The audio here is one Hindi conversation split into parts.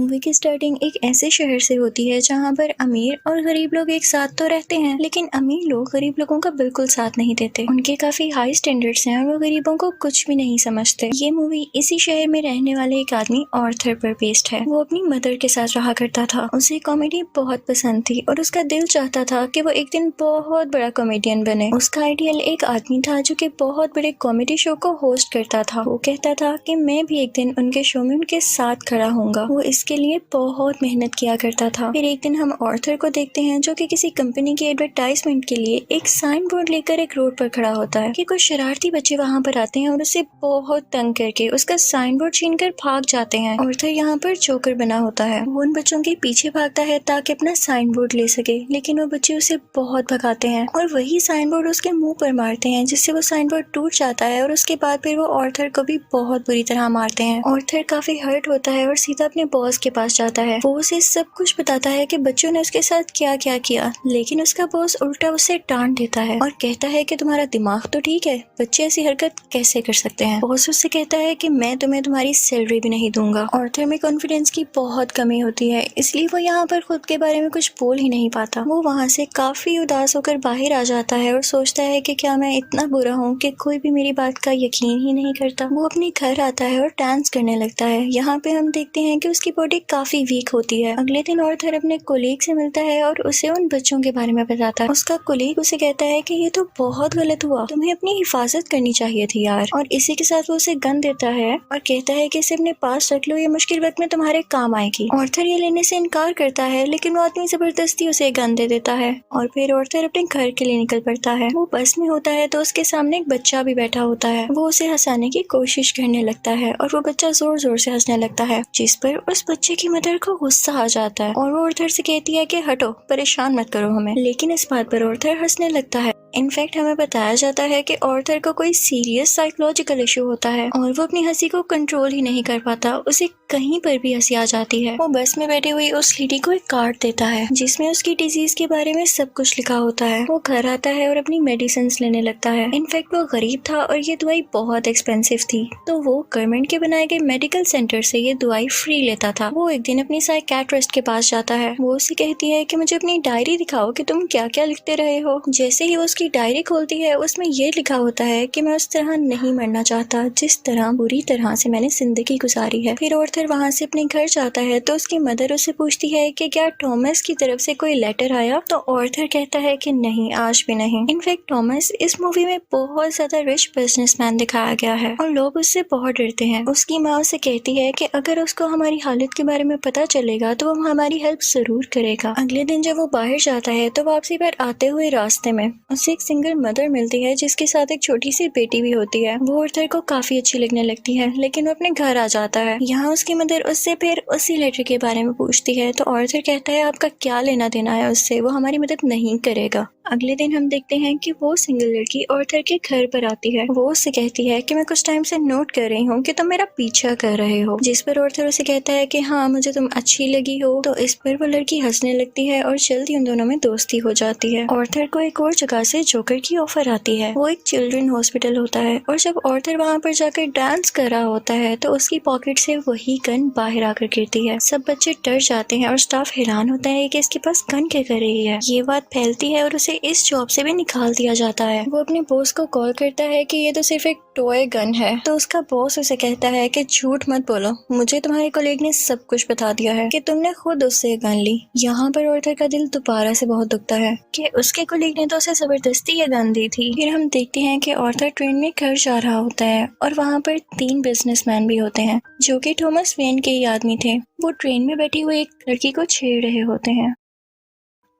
मूवी की स्टार्टिंग एक ऐसे शहर से होती है जहाँ पर अमीर और गरीब लोग एक साथ तो रहते हैं, लेकिन अमीर लोग गरीब लोगों का बिल्कुल साथ नहीं देते। उनके काफी हाई स्टैंडर्ड्स हैं और वो गरीबों को कुछ भी नहीं समझते। ये मूवी इसी शहर में रहने वाले एक आदमी ऑर्थर पर बेस्ड है। वो अपनी मदर के साथ रहा करता था। उसे कॉमेडी बहुत पसंद थी और उसका दिल चाहता था कि वो एक दिन बहुत बड़ा कॉमेडियन बने। उसका आइडियल एक आदमी था जो कि बहुत बड़े कॉमेडी शो को होस्ट करता था। वो कहता था कि मैं भी एक दिन उनके शो में उनके साथ खड़ा होऊंगा। वो इसके लिए बहुत मेहनत किया करता था। फिर एक दिन हम ऑर्थर को देखते हैं जो कि किसी कंपनी की एडवर्टाइजमेंट के लिए एक साइन बोर्ड लेकर एक रोड पर खड़ा होता है कि कुछ शरारती बच्चे वहाँ पर आते हैं और उसे बहुत तंग करके उसका साइन बोर्ड छीन कर भाग जाते हैं। ऑर्थर यहाँ पर जोकर बना होता है। वो उन बच्चों के पीछे भागता है ताकि अपना साइन बोर्ड ले सके, लेकिन वो बच्चे उसे बहुत भगाते हैं और वही साइन बोर्ड उसके मुंह पर मारते हैं, जिससे वो साइन बोर्ड टूट जाता है और उसके बाद फिर वो ऑर्थर को भी बहुत बुरी तरह मारते हैं। ऑर्थर काफी हर्ट होता है और सीधा अपने बॉस के पास जाता है। वो उसे सब कुछ बताता है कि बच्चों ने उसके साथ क्या क्या किया, लेकिन उसका बॉस उल्टा उसे डांट देता है और कहता है कि तुम्हारा दिमाग तो ठीक है, बच्चे ऐसी हरकत कैसे कर सकते हैं। बॉस उससे कहता है कि मैं तुम्हें तुम्हारी सैलरी भी नहीं दूंगा। ऑर्थर में कॉन्फिडेंस की बहुत कमी होती है, इसलिए वो यहाँ पर खुद के बारे में कुछ बोल ही नहीं पाता। वो वहाँ से काफी उदास होकर बाहर आ जाता है और सोचता है कि क्या मैं इतना बुरा हूँ कि कोई भी मेरी बात का यकीन ही नहीं करता। वो अपने घर आता है और डांस करने लगता है। यहाँ पे हम देखते हैं कि उसकी बॉडी काफी वीक होती है। अगले दिन ऑर्थर अपने कोलीग से मिलता है और उसे उन बच्चों के बारे में बताता है। उसका कोलीग उसे कहता है कि ये तो बहुत गलत हुआ, तुम्हें अपनी हिफाजत करनी चाहिए थी यार। और इसी के साथ वो उसे गन देता है और कहता है कि इसे अपने पास रख लो, ये मुश्किल वक्त में तुम्हारे काम आएगी। ऑर्थर ये लेने से इनकार करता है, लेकिन वो आदमी जबरदस्ती उसे गन दे देता है और फिर ऑर्थर अपने घर के लिए निकल पड़ता है। वो बस में होता है तो उसके सामने एक बच्चा भी बैठा होता है। वो उसे हंसाने की कोशिश करने लगता है और वो बच्चा जोर जोर से हंसने लगता है, जिस पर उस बच्चे की मदर को गुस्सा आ जाता है और वो ऑर्थर से कहती है कि हटो, परेशान मत करो हमें। लेकिन इस बात पर ऑर्थर हंसने लगता है। इनफैक्ट हमें बताया जाता है कि ऑर्थर को कोई सीरियस साइकोलॉजिकल इशू होता है और वो अपनी हंसी को कंट्रोल ही नहीं कर पाता। उसे कहीं पर भी हंसी आ जाती है। वो बस में बैठी हुई उस लेडी को एक कार्ड देता है जिसमें उसकी डिजीज के बारे में सब कुछ लिखा होता है। वो घर आता है और अपनी मेडिसिन लेने लगता है। इनफैक्ट वो गरीब था और ये दवाई बहुत एक्सपेंसिव थी, तो वो गवर्नमेंट के बनाए गए मेडिकल सेंटर से ये दवाई फ्री लेता था। वो एक दिन अपनी साइकियाट्रिस्ट के पास जाता है। वो उसे कहती है कि मुझे अपनी डायरी दिखाओ कि तुम क्या क्या लिखते रहे हो। जैसे ही वो उसकी डायरी खोलती है उसमें ये लिखा होता है कि मैं उस तरह नहीं मरना चाहता जिस तरह बुरी तरह से मैंने जिंदगी गुजारी है। फिर ऑर्थर वहाँ से अपने घर जाता है तो उसकी मदर उससे पूछती है कि क्या थॉमस की तरफ से कोई लेटर आया, तो ऑर्थर कहता है कि नहीं, आज भी नहीं। इनफैक्ट थॉमस इस मूवी में बहुत ज्यादा रिच बिजनेसमैन दिखाया गया है और लोग उससे बहुत डरते हैं। उसकी माँ उसे कहती है कि अगर उसको हमारी हालत के बारे में पता चलेगा तो वो हमारी हेल्प जरूर करेगा। अगले दिन जब वो बाहर जाता है तो वापसी पर आते हुए रास्ते में उसे एक सिंगल मदर मिलती है जिसके साथ एक छोटी सी बेटी भी होती है। वो ऑर्थर को काफी अच्छी लगने लगती है, लेकिन वो अपने घर आ जाता है। यहाँ उसकी मदर उससे फिर उसी लेटर के बारे में पूछती है तो ऑर्थर कहता है आपका क्या लेना देना है उससे, वो हमारी मदद नहीं करेगा। अगले दिन हम देखते हैं कि वो सिंगल लड़की ऑर्थर के घर पर आती है। वो उससे कहती है कि मैं कुछ टाइम से नोट कर रही हूँ कि तुम मेरा पीछा कर रहे हो, जिस पर ऑर्थर उसे कहता है कि हाँ, मुझे तुम अच्छी लगी हो। तो इस पर वो लड़की हंसने लगती है और जल्दी उन दोनों में दोस्ती हो जाती है। ऑर्थर को एक और जगह से जोकर की ऑफर आती है। वो एक चिल्ड्रन हॉस्पिटल होता है और जब ऑर्थर वहाँ पर जाकर डांस कर रहा होता है तो उसकी पॉकेट से वही गन बाहर आकर गिरती है। सब बच्चे डर जाते हैं और स्टाफ हैरान होता है कि इसके पास गन क्या कर रही है। ये बात फैलती है और उसे इस जॉब से भी निकाल दिया जाता है। वो अपने बॉस को कॉल करता है कि ये तो सिर्फ एक टॉय गन है, तो उसका बॉस उसे कहता है कि झूठ मत बोलो, मुझे तुम्हारे कोलीग ने सब कुछ बता दिया है कि तुमने खुद उससे गन ली। यहाँ पर ऑर्थर का दिल दोबारा से बहुत दुखता है कि उसके कोलीग ने तो उसे जबरदस्ती ये गन दी थी। फिर हम देखते हैं कि ऑर्थर ट्रेन में घर जा रहा होता है और वहाँ पर 3 बिजनेसमैन भी होते हैं जो कि थॉमस वेन के ही आदमी थे। वो ट्रेन में बैठी हुई एक लड़की को छेड़ रहे होते हैं।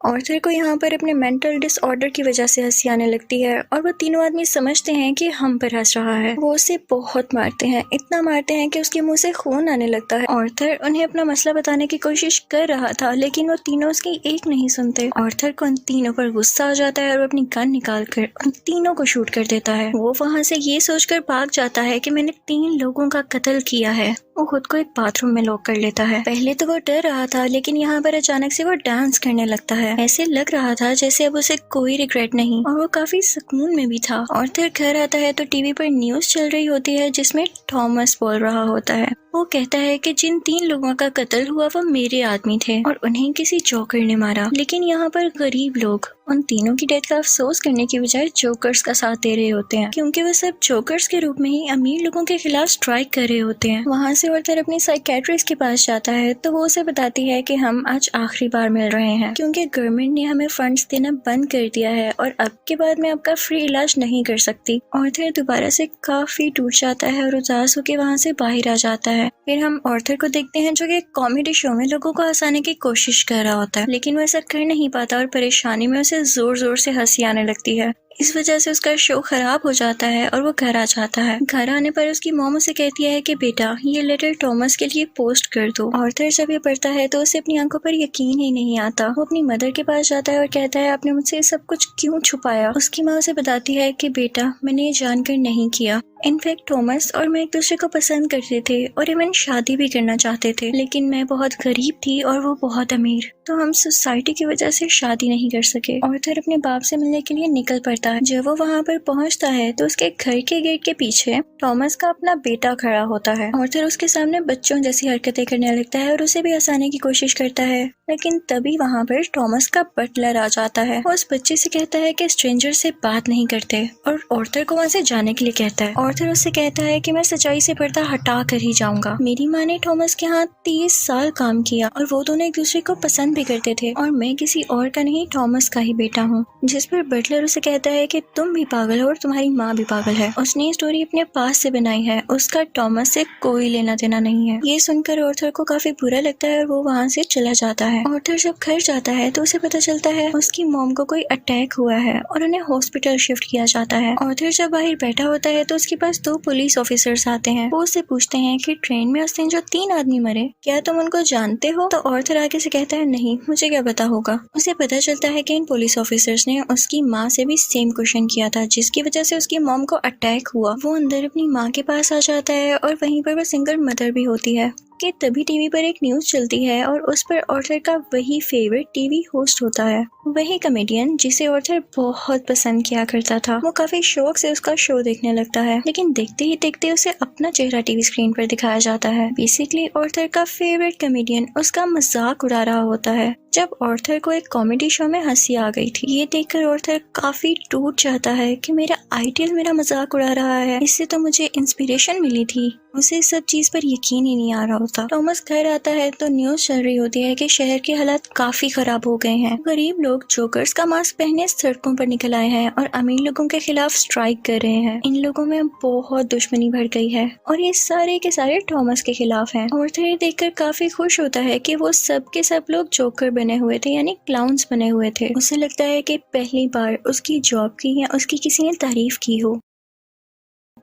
ऑर्थर को यहाँ पर अपने मेंटल डिसऑर्डर की वजह से हंसी आने लगती है और वो तीनों आदमी समझते हैं कि हम पर हंस रहा है। वो उसे बहुत मारते हैं, इतना मारते हैं कि उसके मुंह से खून आने लगता है। ऑर्थर उन्हें अपना मसला बताने की कोशिश कर रहा था, लेकिन वो तीनों उसकी एक नहीं सुनते। ऑर्थर को उन तीनों पर गुस्सा आ जाता है और अपनी गन निकाल कर उन तीनों को शूट कर देता है। वो वहाँ से ये सोचकर भाग जाता है कि मैंने 3 लोगों का कत्ल किया है। वो खुद को एक बाथरूम में लॉक कर लेता है। पहले तो वो डर रहा था, लेकिन यहाँ पर अचानक से वो डांस करने लगता है। ऐसे लग रहा था जैसे अब उसे कोई रिग्रेट नहीं और वो काफी सुकून में भी था। ऑर्थर घर आता है तो टीवी पर न्यूज चल रही होती है जिसमें थॉमस बोल रहा होता है। वो कहता है कि जिन 3 लोगों का कत्ल हुआ वो मेरे आदमी थे और उन्हें किसी जोकर ने मारा। लेकिन यहाँ पर गरीब लोग उन तीनों की डेथ का अफसोस करने की बजाय जोकर्स का साथ दे रहे होते हैं, क्योंकि वो सब जोकर्स के रूप में ही अमीर लोगों के खिलाफ स्ट्राइक कर रहे होते हैं। वहाँ से ऑर्थर अपनी साइकेट्रिस्ट के पास जाता है तो वो उसे बताती है कि हम आज आखिरी बार मिल रहे हैं, क्योंकि गवर्नमेंट ने हमें फंड्स देना बंद कर दिया है और अब के बाद मैं आपका फ्री इलाज नहीं कर सकती। ऑर्थर दोबारा से काफी टूट जाता है और उदास होकर वहाँ से बाहर आ जाता है। फिर हम ऑर्थर को देखते हैं जो कि कॉमेडी शो में लोगों को हंसाने की कोशिश कर रहा होता है, लेकिन वो ऐसा कर नहीं पाता और परेशानी में उसे जोर जोर से हंसी आने लगती है। इस वजह से उसका शो खराब हो जाता है और वो घर आ जाता है। घर आने पर उसकी मॉम उसे कहती है कि बेटा ये लेटर टॉमस के लिए पोस्ट कर दो। ऑर्थर जब ये पढ़ता है तो उसे अपनी आंखों पर यकीन ही नहीं आता। वो अपनी मदर के पास जाता है और कहता है आपने मुझसे सब कुछ क्यों छुपाया। उसकी माँ उसे बताती है कि बेटा मैंने ये जानकर नहीं किया। इनफैक्ट टॉमस और मैं एक दूसरे को पसंद करते थे और इवन शादी भी करना चाहते थे, लेकिन मैं बहुत गरीब थी और वो बहुत अमीर, तो हम सोसाइटी की वजह से शादी नहीं कर सके। ऑर्थर अपने बाप से मिलने के लिए निकल पड़ता है। जब वो वहाँ पर पहुँचता है तो उसके घर के गेट के पीछे टॉमस का अपना बेटा खड़ा होता है। ऑर्थर उसके सामने बच्चों जैसी हरकतें करने लगता है और उसे भी हंसाने की कोशिश करता है, लेकिन तभी वहाँ पर टॉमस का बटलर आ जाता है। वो उस बच्चे से कहता है कि स्ट्रेंजर से बात नहीं करते और ऑर्थर को वहाँ से जाने के लिए कहता है। ऑर्थर उससे कहता है कि मैं सच्चाई से पर्दा हटा कर ही जाऊंगा। मेरी माँ ने टॉमस के यहाँ 30 साल काम किया और वो दोनों एक दूसरे को पसंद भी करते थे और मैं किसी और का नहीं टॉमस का ही बेटा हूँ। जिस पर बटलर उसे कहता है कि तुम भी पागल हो और तुम्हारी माँ भी पागल है। उसने ये स्टोरी अपने पास से बनाई है, उसका टॉमस से कोई लेना देना नहीं है। ये सुनकर ऑर्थर को काफी बुरा लगता है और वो वहाँ से चला जाता है। ऑर्थर जब घर जाता है तो उसे पता चलता है उसकी मॉम को कोई अटैक हुआ है और उन्हें हॉस्पिटल शिफ्ट किया जाता है। ऑर्थर जब बाहर बैठा होता है तो उसके पास 2 पुलिस ऑफिसर्स आते हैं। वो उससे पूछते हैं कि ट्रेन में उस दिन जो 3 आदमी मरे क्या तुम उनको जानते हो? तो ऑर्थर आगे से कहता है नहीं, मुझे क्या पता होगा। उसे पता चलता है कि इन पुलिस ऑफिसर्स ने उसकी माँ से भी सेम क्वेश्चन किया था, जिसकी वजह से उसकी मॉम को अटैक हुआ। वो अंदर अपनी माँ के पास आ जाता है और वहीं पर वो सिंगल मदर भी होती है कि तभी टीवी पर एक न्यूज चलती है और उस पर ऑर्थर का वही फेवरेट टीवी होस्ट होता है, वही कॉमेडियन जिसे ऑर्थर बहुत पसंद किया करता था। वो काफी शौक से उसका शो देखने लगता है, लेकिन देखते ही देखते उसे अपना चेहरा टीवी स्क्रीन पर दिखाया जाता है। बेसिकली ऑर्थर का फेवरेट कॉमेडियन उसका मजाक उड़ा रहा होता है। जब ऑर्थर को एक कॉमेडी शो में हंसी आ गई थी, ये देखकर ऑर्थर काफी टूट जाता है कि मेरा आइडियल मेरा मजाक उड़ा रहा है, इससे तो मुझे इंस्पिरेशन मिली थी। उसे सब चीज पर यकीन ही नहीं आ रहा होता। टॉमस घर आता है तो न्यूज चल रही होती है कि शहर के हालात काफी खराब हो गए हैं। गरीब लोग जोकर्स का मास्क पहने सड़कों पर निकल आए हैं और अमीर लोगों के खिलाफ स्ट्राइक कर रहे हैं। इन लोगों में बहुत दुश्मनी बढ़ गई है और ये सारे के सारे टॉमस के खिलाफ हैं। ऑर्थर ये देखकर काफी खुश होता है कि वो सब के सब लोग जोकर बने हुए थे, यानी क्लाउन्स बने हुए थे। उसे लगता है कि पहली बार उसकी जॉब की या उसकी किसी ने तारीफ की हो।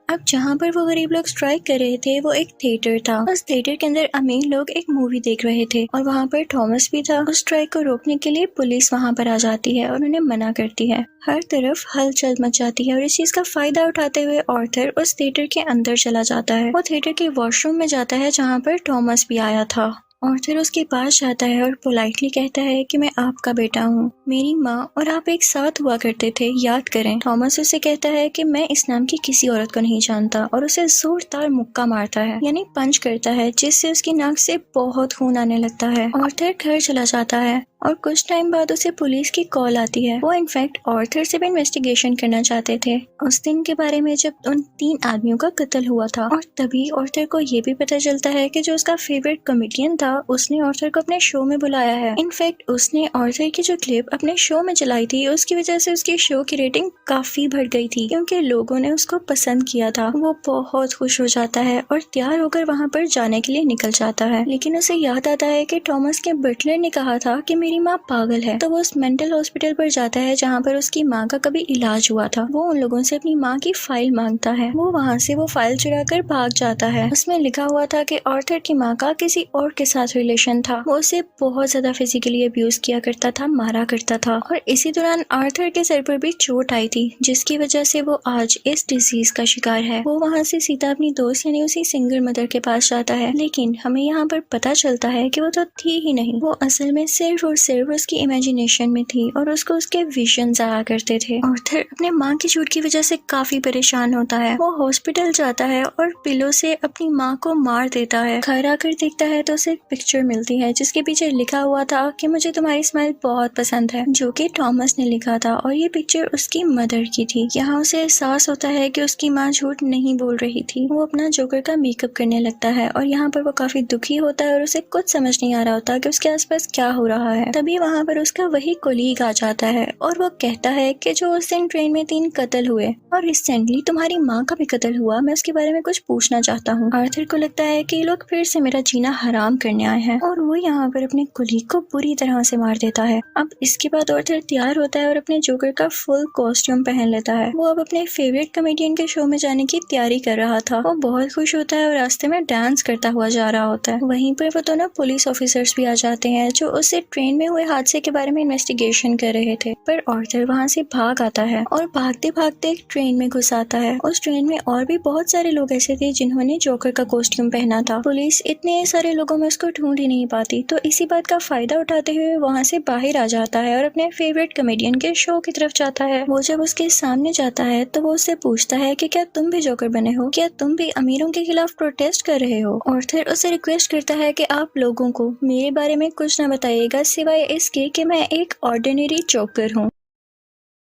अब जहाँ पर वो गरीब लोग स्ट्राइक कर रहे थे वो एक थिएटर था। उस थिएटर के अंदर अमीर लोग एक मूवी देख रहे थे और वहाँ पर टॉमस भी था। उस स्ट्राइक को रोकने के लिए पुलिस वहाँ पर आ जाती है और उन्हें मना करती है। हर तरफ हलचल मच जाती है और इस चीज का फायदा उठाते हुए ऑर्थर उस थिएटर के अंदर चला जाता है। वो थिएटर के वॉशरूम में जाता है जहाँ पर टॉमस भी आया था। ऑर्थर उसके पास जाता है और पोलाइटली कहता है कि मैं आपका बेटा हूँ, मेरी माँ और आप एक साथ हुआ करते थे, याद करें। टॉमस उसे कहता है कि मैं इस नाम की किसी औरत को नहीं जानता और उसे जोरदार मुक्का मारता है, यानी पंच करता है, जिससे उसकी नाक से बहुत खून आने लगता है। ऑर्थर घर चला जाता है और कुछ टाइम बाद उसे पुलिस की कॉल आती है। वो इनफैक्ट ऑर्थर से भी इन्वेस्टिगेशन करना चाहते थे उस दिन के बारे में जब उन 3 आदमियों का कत्ल हुआ था। और तभी ऑर्थर को ये भी पता चलता है कि जो उसका फेवरेट कॉमेडियन था उसने ऑर्थर को अपने शो में बुलाया है। इनफैक्ट उसने ऑर्थर की जो क्लिप अपने शो में चलाई थी उसकी वजह से उसकी शो की रेटिंग काफी बढ़ गई थी, क्योंकि लोगों ने उसको पसंद किया था। वो बहुत खुश हो जाता है और तैयार होकर वहाँ पर जाने के लिए निकल जाता है, लेकिन उसे याद आता है कि टॉमस के बटलर ने कहा था कि मेरी माँ पागल है। तो वो उस मेंटल हॉस्पिटल पर जाता है जहाँ पर उसकी माँ का कभी इलाज हुआ था। वो उन लोगों से अपनी माँ की फाइल मांगता है। वो वहाँ से वो फाइल चुरा कर भाग जाता है। उसमें लिखा हुआ था कि ऑर्थर की माँ का किसी और के साथ रिलेशन था। वो उसे बहुत ज्यादा फिजिकली अब्यूज किया करता था, मारा करता था। और इसी दौरान आर्थर के सर पर भी चोट आई थी, जिसकी वजह से वो आज इस डिजीज का शिकार है। वो वहाँ से सीधा अपनी दोस्त यानी उसी सिंगल मदर के पास जाता है, लेकिन हमें यहाँ पर पता चलता है कि वो तो थी ही नहीं। वो असल में सिर्फ और वो सिर्फ उसकी इमेजिनेशन में थी और उसको उसके विजन्स आया करते थे। आर्थर अपने माँ की चोट की वजह से काफी परेशान होता है। वो हॉस्पिटल जाता है और पिलो से अपनी माँ को मार देता है। घर आकर देखता है तो उसे एक पिक्चर मिलती है जिसके पीछे लिखा हुआ था कि मुझे तुम्हारी स्माइल बहुत पसंद है, जो कि थॉमस ने लिखा था और ये पिक्चर उसकी मदर की थी। यहाँ उसे एहसास होता है कि उसकी माँ झूठ नहीं बोल रही थी। वो अपना जोकर का मेकअप करने लगता है और यहाँ पर वो काफी दुखी होता है और उसे कुछ समझ नहीं आ रहा होता कि उसके आसपास क्या हो रहा है। तभी वहाँ पर उसका वही कोलीग आ जाता है और वो कहता है कि जो उस दिन ट्रेन में 3 कत्ल हुए और रिसेंटली तुम्हारी माँ का भी कत्ल हुआ, मैं उसके बारे में कुछ पूछना चाहता हूँ। आर्थर को लगता है कि ये लोग फिर से मेरा जीना हराम करने आए हैं और वो यहाँ पर अपने कोलीग को बुरी तरह से मार देता है। अब इसके बाद आर्थर तैयार होता है और अपने जोकर का फुल कॉस्ट्यूम पहन लेता है। वो अब अपने फेवरेट कॉमेडियन के शो में जाने की तैयारी कर रहा था। वो बहुत खुश होता है और रास्ते में डांस करता हुआ जा रहा होता है। वहीं पर वो दोनों पुलिस ऑफिसर्स भी आ जाते हैं जो उससे ट्रेन में हुए हादसे के बारे में इन्वेस्टिगेशन कर रहे थे। पर आर्थर वहाँ से भाग आता है और भागते भागते एक ट्रेन में घुस आता है। उस ट्रेन में और भी बहुत सारे लोग ऐसे थे जिन्होंने जोकर का कॉस्ट्यूम पहना था। पुलिस इतने सारे लोगों में उसको ढूंढ ही नहीं पाती, तो इसी बात का फायदा उठाते हुए वहाँ से बाहर आ जाता है और अपने फेवरेट कॉमेडियन के शो की तरफ जाता है। वो जब उसके सामने जाता है तो वो उससे पूछता है कि क्या तुम भी जोकर बने हो, क्या तुम भी अमीरों के खिलाफ प्रोटेस्ट कर रहे हो। और फिर उसे रिक्वेस्ट करता है कि आप लोगों को मेरे बारे में कुछ ना बताइएगा सिवाय इसके कि मैं एक ऑर्डिनरी जोकर हूँ।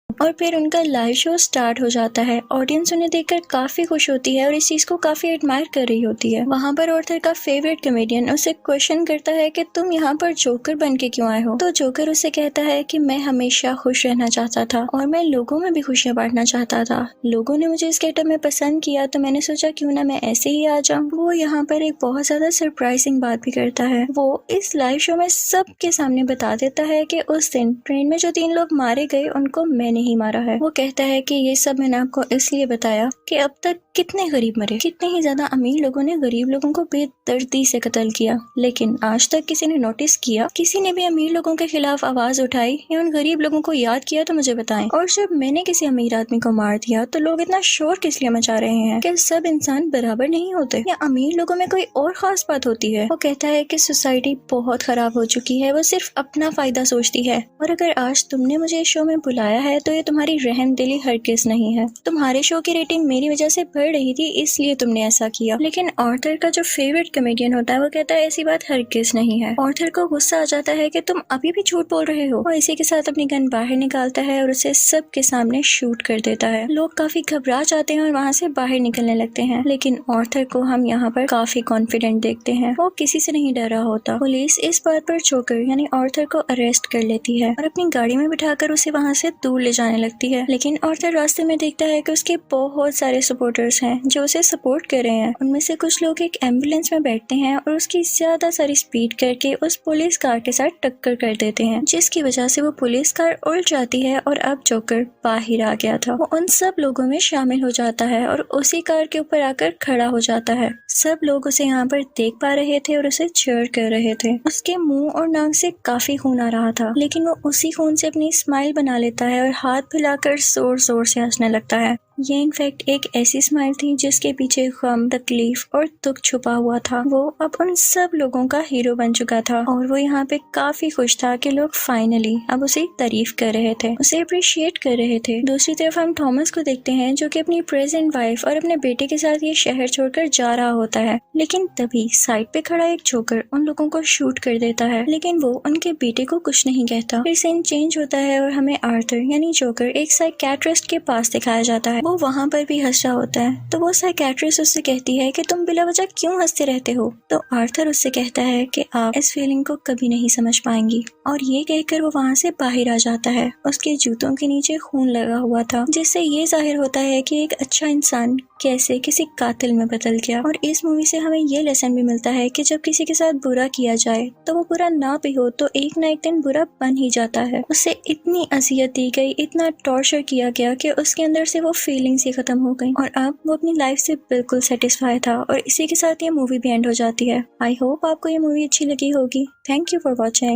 और फिर उनका लाइव शो स्टार्ट हो जाता है। ऑडियंस उन्हें देखकर काफी खुश होती है और इस चीज को काफी एडमायर कर रही होती है। वहाँ पर आर्थर का फेवरेट कॉमेडियन उसे क्वेश्चन करता है कि तुम यहाँ पर जोकर बन के क्यों आए हो। तो जोकर उसे कहता है कि मैं हमेशा खुश रहना चाहता था और मैं लोगों में भी खुशियाँ बांटना चाहता था। लोगों ने मुझे इस गेटअप में पसंद किया तो मैंने सोचा क्यों ना मैं ऐसे ही आ जाऊँ। वो यहाँ पर एक बहुत ज्यादा सरप्राइजिंग बात भी करता है। वो इस लाइव शो में सबके सामने बता देता है कि उस दिन ट्रेन में जो 3 लोग मारे गए उनको मैंने नहीं मारा है। वो कहता है कि ये सब मैंने आपको इसलिए बताया कि अब तक कितने गरीब मरे, कितने ही ज्यादा अमीर लोगों ने गरीब लोगों को बेदर्दी से कत्ल किया, लेकिन आज तक किसी ने नोटिस किया, किसी ने भी अमीर लोगों के खिलाफ आवाज उठाई या उन गरीब लोगों को याद किया तो मुझे बताएं। और जब मैंने किसी अमीर आदमी को मार दिया तो लोग इतना शोर किस लिए मचा रहे हैं? क्या सब इंसान बराबर नहीं होते या अमीर लोगों में कोई और खास बात होती है? वो कहता है कि सोसाइटी बहुत खराब हो चुकी है, वो सिर्फ अपना फायदा सोचती है और अगर आज तुमने मुझे इस शो में बुलाया है तो ये तुम्हारी रहमदिली हरगिज नहीं है। तुम्हारे शो की रेटिंग मेरी वजह से बढ़ रही थी इसलिए तुमने ऐसा किया। लेकिन आर्थर का जो फेवरेट कॉमेडियन होता है वो कहता है ऐसी बात हरगिज नहीं है। आर्थर को गुस्सा आ जाता है कि तुम अभी भी झूठ बोल रहे हो और इसी के साथ अपनी गन बाहर निकालता है और उसे सबके सामने शूट कर देता है। लोग काफी घबरा जाते हैं और वहाँ से बाहर निकलने लगते हैं, लेकिन आर्थर को हम यहाँ पर काफी कॉन्फिडेंट देखते हैं। वो किसी से नहीं डर रहा होता। पुलिस इस बात पर जोकर यानी आर्थर को अरेस्ट कर लेती है और अपनी गाड़ी में बिठाकर उसे वहाँ से दूर ले जाने लगती है। लेकिन आर्थर रास्ते में देखता है कि उसके बहुत सारे सपोर्टर्स हैं जो उसे सपोर्ट कर रहे हैं। उनमें से कुछ लोग एक एम्बुलेंस में बैठते हैं और उसकी ज्यादा सारी स्पीड करके उस पुलिस कार के साथ टक्कर कर देते हैं, जिसकी वजह से वो पुलिस कार उल्ट जाती है और अब जोकर बाहर आ गया था। वो उन सब लोगों में शामिल हो जाता है और उसी कार के ऊपर आकर खड़ा हो जाता है। सब लोग उसे यहाँ पर देख पा रहे थे और उसे चीयर कर रहे थे। उसके मुंह और नाक से काफी खून आ रहा था, लेकिन वो उसी खून से अपनी स्माइल बना लेता है और हाथ फैलाकर जोर जोर से हंसने लगता है। ये इनफैक्ट एक ऐसी स्माइल थी जिसके पीछे गम, तकलीफ और दुख छुपा हुआ था। वो अब उन सब लोगों का हीरो बन चुका था और वो यहाँ पे काफी खुश था कि लोग फाइनली अब उसे तारीफ कर रहे थे, उसे अप्रिशिएट कर रहे थे। दूसरी तरफ हम थॉमस को देखते हैं जो कि अपनी प्रेजेंट वाइफ और अपने बेटे के साथ ये शहर छोड़कर जा रहा होता है, लेकिन तभी साइड पे खड़ा एक जोकर उन लोगों को शूट कर देता है, लेकिन वो उनके बेटे को कुछ नहीं कहता। फिर सीन चेंज होता है और हमें आर्थर यानी जोकर एक साइकियाट्रिस्ट के पास दिखाया जाता है। वो वहाँ पर भी हंस रहा होता है, तो वो साइकियाट्रिस्ट उससे कहती है कि तुम बिला वजह क्यों हंसते रहते हो। तो आर्थर उससे कहता है कि आप इस फीलिंग को कभी नहीं समझ पाएंगी, और ये कहकर वो वहाँ से बाहर आ जाता है। उसके जूतों के नीचे खून लगा हुआ था, जिससे ये जाहिर होता है कि एक अच्छा इंसान कैसे किसी कातिल में बदल गया। और इस मूवी से हमें ये लेसन भी मिलता है कि जब किसी के साथ बुरा किया जाए तो वो बुरा ना भी हो तो एक ना एक दिन बुरा बन ही जाता है। उसे इतनी अजियत दी गई, इतना टॉर्चर किया गया कि उसके अंदर से वो फीलिंग्स ही खत्म हो गई और अब वो अपनी लाइफ से बिल्कुल सेटिस्फाई था। और इसी के साथ ये मूवी भी एंड हो जाती है। आई होप आपको ये मूवी अच्छी लगी होगी। Thank you for watching.